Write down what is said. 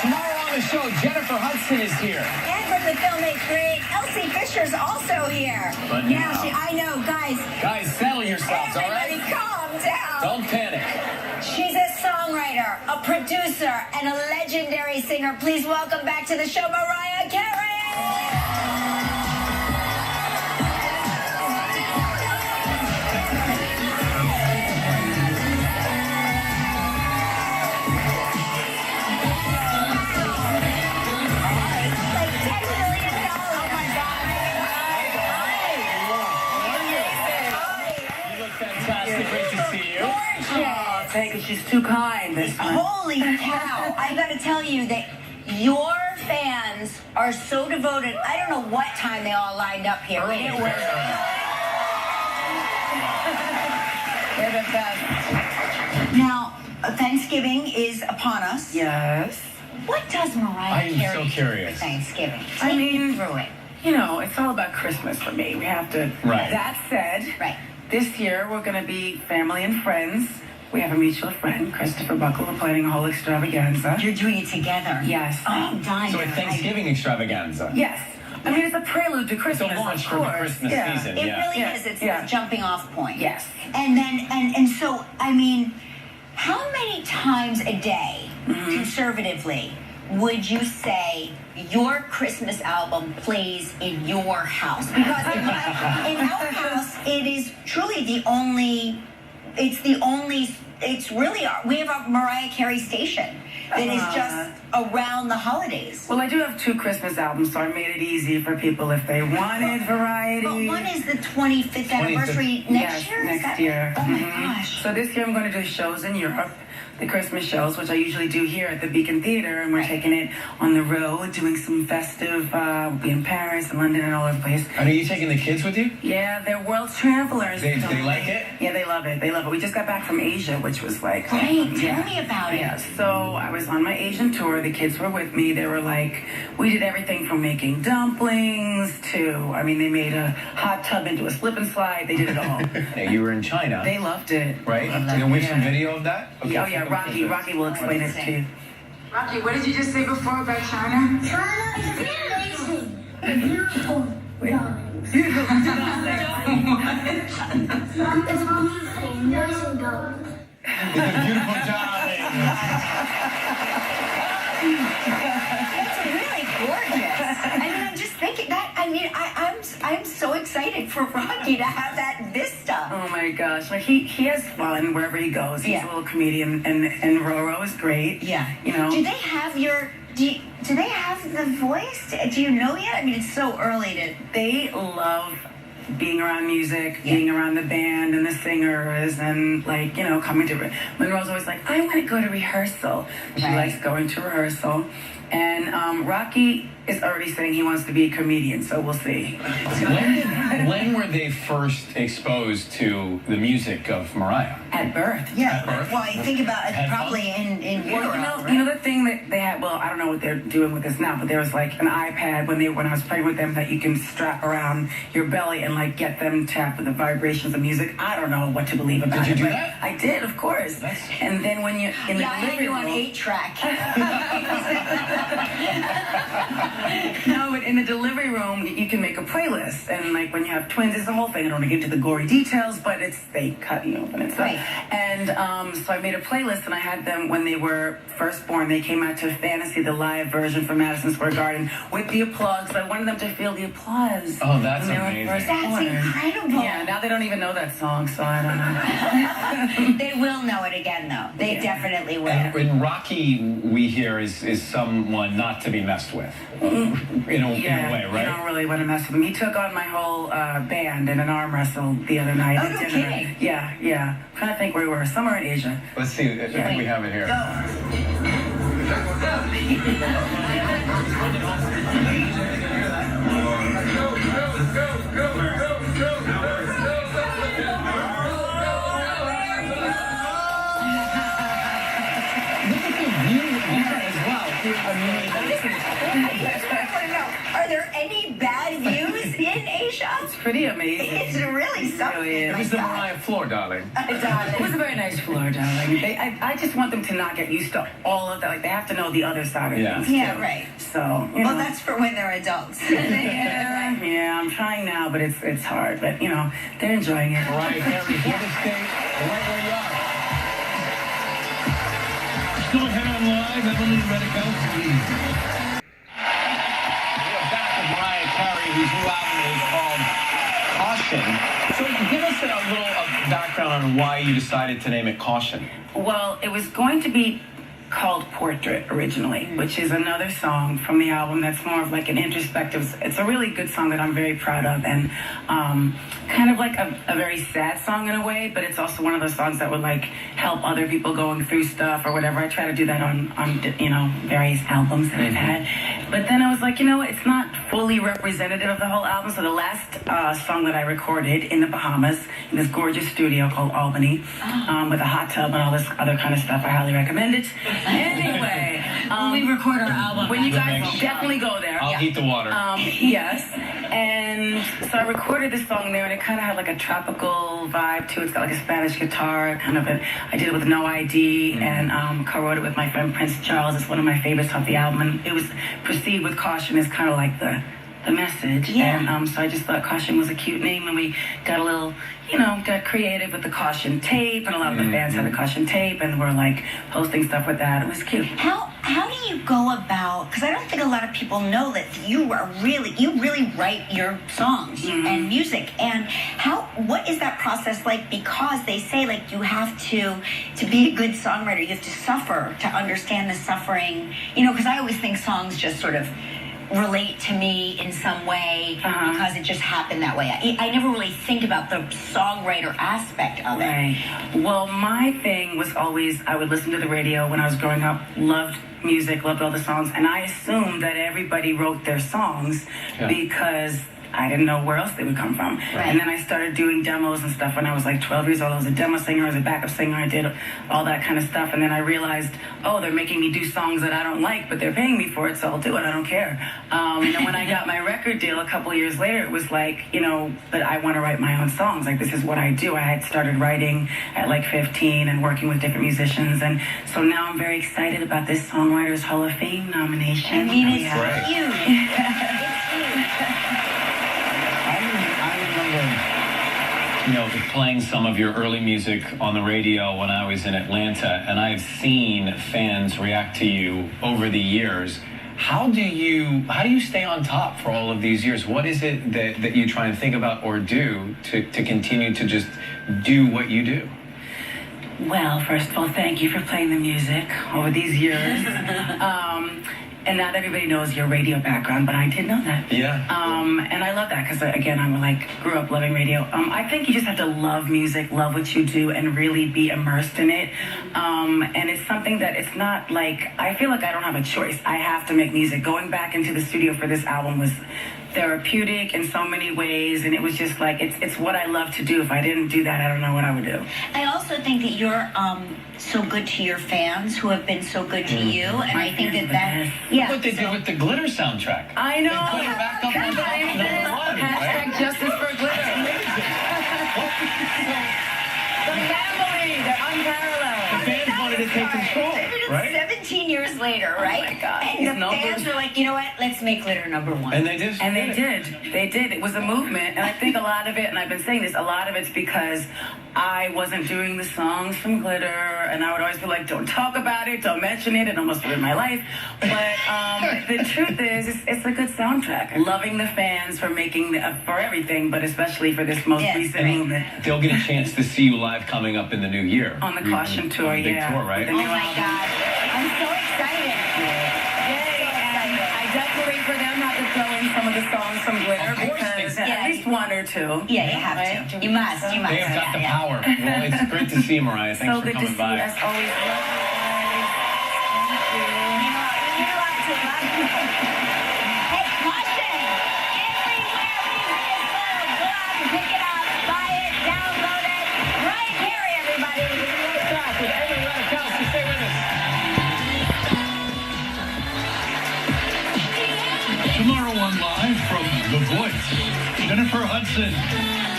Tomorrow on the show, Jennifer Hudson is here. And from the film Make Great, Elsie Fisher's also here. But yeah, now- I know, guys. Guys, settle yourselves, all right? Everybody calm down. Don't panic. She's a songwriter, a producer, and a legendary singer. Please welcome back to the show, Mariah Carey. Great to see you. Gorgeous. Thank you. She's too kind this time. Holy cow. I gotta tell you that your fans are so devoted. I don't know what time they all lined up here. Early. They're the best. Now, Thanksgiving is upon us. Yes. What does Mariah I'm Carey so do curious. for Thanksgiving? I Take mean- me through it. You know, it's all about Christmas for me. We have to. Right. That said, Right. this year we're going to be family and friends. We have a mutual friend, Christopher Buckle. We're planning a whole extravaganza. You're doing it together. Yes. Oh, I'm dying. So a Thanksgiving extravaganza. Yes. I mean, it's a prelude to It's a Christmas. launch of for the course. Christmas Yeah. season. It Yeah. really Yeah. is. It's Yeah. the jumping off point. Yes. And then, and so, I mean, how many times a day, conservatively, would you say your Christmas album plays in your house? Because in our house, it is truly the only, it's really, we have a Mariah Carey station that is just around the holidays. Well, I do have 2 Christmas albums, so I made it easy for people if they wanted variety. But when is the 25th anniversary next Yes, year? Is next that- year. Oh my Mhm. gosh. So this year I'm going to do shows in Europe, the Christmas shows, which I usually do here at the Beacon Theater, and we're taking it on the road, doing some festive, we'll be in Paris and London and all over the place. And are you taking the kids with you? Yeah, they're world travelers. They like it? Yeah, they love it. They love it. We just got back from Asia, which was like... Great, yeah. tell me about it. Yeah, so I was on my Asian tour. The kids were with me. They were like, we did everything from making dumplings to, I mean, they made a hot tub into a slip and slide. They did it all. Yeah, you were in China, They loved it. right? Loved And we it. have some video of that? Okay, Oh yeah, Rocky will explain it to you. Rocky, what did you just say before about China? China is amazing. Beautiful. Darling. It's amazing. Amazing, darling. It's a beautiful darling. It's really gorgeous. I mean, I'm just thinking that. I mean, I'm so excited for Rocky to have that vista. Oh my gosh, like he has fun wherever he goes. He's Yeah. a little comedian, and Roro is great. Yeah. You know. Do they have your? Do they have the voice? Do you know yet? I mean, it's so early to. They love being around music, Yeah. being around the band and the singers, and like, you know, coming to. Monroe's always like, I want to go to rehearsal. She Right. likes going to rehearsal, and Rocky is already saying he wants to be a comedian, so we'll see. When were they first exposed to the music of Mariah? At birth. Yeah. At birth? Well, I think about it At probably in Well, utero. you know the thing that they had. Well, I don't know what they're doing with this now, but there was like an iPad when I was playing with them that you can strap around your belly and like get them to tap with the vibrations of music. I don't know what to believe about Did you it. do but that? I did, of course. And then when you in the Yeah, I had living you on room, 8-track. no, but in the delivery room you can make a playlist, and like when you have twins, it's the whole thing. I don't want to get into the gory details, but they cut you open and stuff. Right. And so I made a playlist, and I had them when they were first born. They came out to Fantasy, the live version from Madison Square Garden, with the applause. So I wanted them to feel the applause. Oh, that's when they were amazing. first That's born. incredible. Yeah, now they don't even know that song, so I don't know. They will know it again, though. They Yeah. definitely will. And Rocky, we hear, is someone not to be messed with. In a way, You right? don't really want to mess with him. He took on my whole band in an arm wrestle the other night Oh, at no dinner. kidding. Yeah. I'm trying to think where we were. Somewhere in Asia. Let's see. I think we have it here. Are there any bad views in Asia? pretty amazing. It's really something. Really is. It was the Mariah floor, darling. It was a very nice floor, darling. I just want them to not get used to all of that. Like, they have to know the other side of things. Yeah, too. right. So, you know. Well, that's for when they're adults. Yeah, I'm trying now, but it's hard. But, you know, they're enjoying it. Mariah Carey, here to stay right where you are. Still ahead on live, Emily, ready to go, please. We're back with Mariah Carey, whose new album is called Caution. So give us a little background on why you decided to name it Caution. Well, it was going to be called Portrait originally, which is another song from the album that's more of like an introspective. It's a really good song that I'm very proud of, and kind of like a very sad song in a way, but it's also one of those songs that would like help other people going through stuff or whatever. I try to do that on you know, various albums that I've had. But then I was like, you know, it's not fully representative of the whole album. So the last song that I recorded in the Bahamas in this gorgeous studio called Albany, with a hot tub and all this other kind of stuff, I highly recommend it. Anyway, we record our album. when you guys definitely go there. I'll heat the water. Yes. And so I recorded this song there, and it kind of had like a tropical vibe to it. It's got like a Spanish guitar, kind of I did it with No ID, and co-wrote it with my friend Prince Charles. It's one of my favorites off the album, and it was Proceed with Caution is kind of like the message. Yeah. And so I just thought Caution was a cute name, and we got a little, you know, got creative with the Caution tape, and a lot of the fans had the Caution tape, and we're like posting stuff with that. It was cute. How do you go about? Because I don't think a lot of people know that you really write your songs and music. And what is that process like? Because they say like you have to be a good songwriter, you have to suffer to understand the suffering. You know, because I always think songs just sort of relate to me in some way because it just happened that way. I never really think about the songwriter aspect of it. Right. Well, my thing was always I would listen to the radio when I was growing up, loved music, loved all the songs, and I assumed that everybody wrote their songs because I didn't know where else they would come from. Right. And then I started doing demos and stuff when I was like 12 years old. I was a demo singer, I was a backup singer, I did all that kind of stuff. And then I realized, oh, they're making me do songs that I don't like, but they're paying me for it, so I'll do it, I don't care. And then when I got my record deal a couple years later, it was like, you know, but I want to write my own songs. Like, this is what I do. I had started writing at like 15 and working with different musicians. And so now I'm very excited about this Songwriters Hall of Fame nomination. I mean, it's Right. huge. You know, playing some of your early music on the radio when I was in Atlanta, and I've seen fans react to you over the years. How do you stay on top for all of these years? What is it that you try and think about or do to continue to just do what you do? Well, first of all, thank you for playing the music over these years. And not everybody knows your radio background, but I did know that. Yeah. And I love that because, again, I'm like, grew up loving radio. I think you just have to love music, love what you do, and really be immersed in it. And it's something that it's not like, I feel like I don't have a choice. I have to make music. Going back into the studio for this album was therapeutic in so many ways, and it was just like, it's what I love to do. If I didn't do that, I don't know what I would do. I also think that you're so good to your fans who have been so good to you, and I think that What they did with the Glitter soundtrack. I know. They put it back up on top, #1, Hashtag right? justice for glitter. The family, they're unparalleled. The fans wanted to take control, right? 17 years later, right? my God. And the Numbers. fans were like, you know what? Let's make glitter #1. And they did. And they did. It was a movement. And I think a lot of it, and I've been saying this, a lot of it's because I wasn't doing the songs from Glitter, and I would always be like, don't talk about it, don't mention it, it almost ruined my life. But the truth is, it's a good soundtrack. Loving the fans for making, for everything, but especially for this most recent movement. They'll get a chance to see you live coming up in the new year. On the Caution tour, on the big yeah. tour, right? The Oh new my album. God. I'm so excited. Yay, and I definitely for them have to throw in some of the songs from Glitter Of course they because do. at least one or two. Yeah, you have Right? to. You must. You must. They have got the Yeah. power. Well, it's great to see you, Mariah. Thanks So for good to coming see by. you as always. Love you guys. Thank you. You love to love. Hey, Caution! Everywhere music is sold. Go out and pick it up. Buy it. Download it. Mariah Carey, everybody. Back with Emily Ratajkowski. Stay with us. Tomorrow on Live from The Voice. Jennifer Hudson.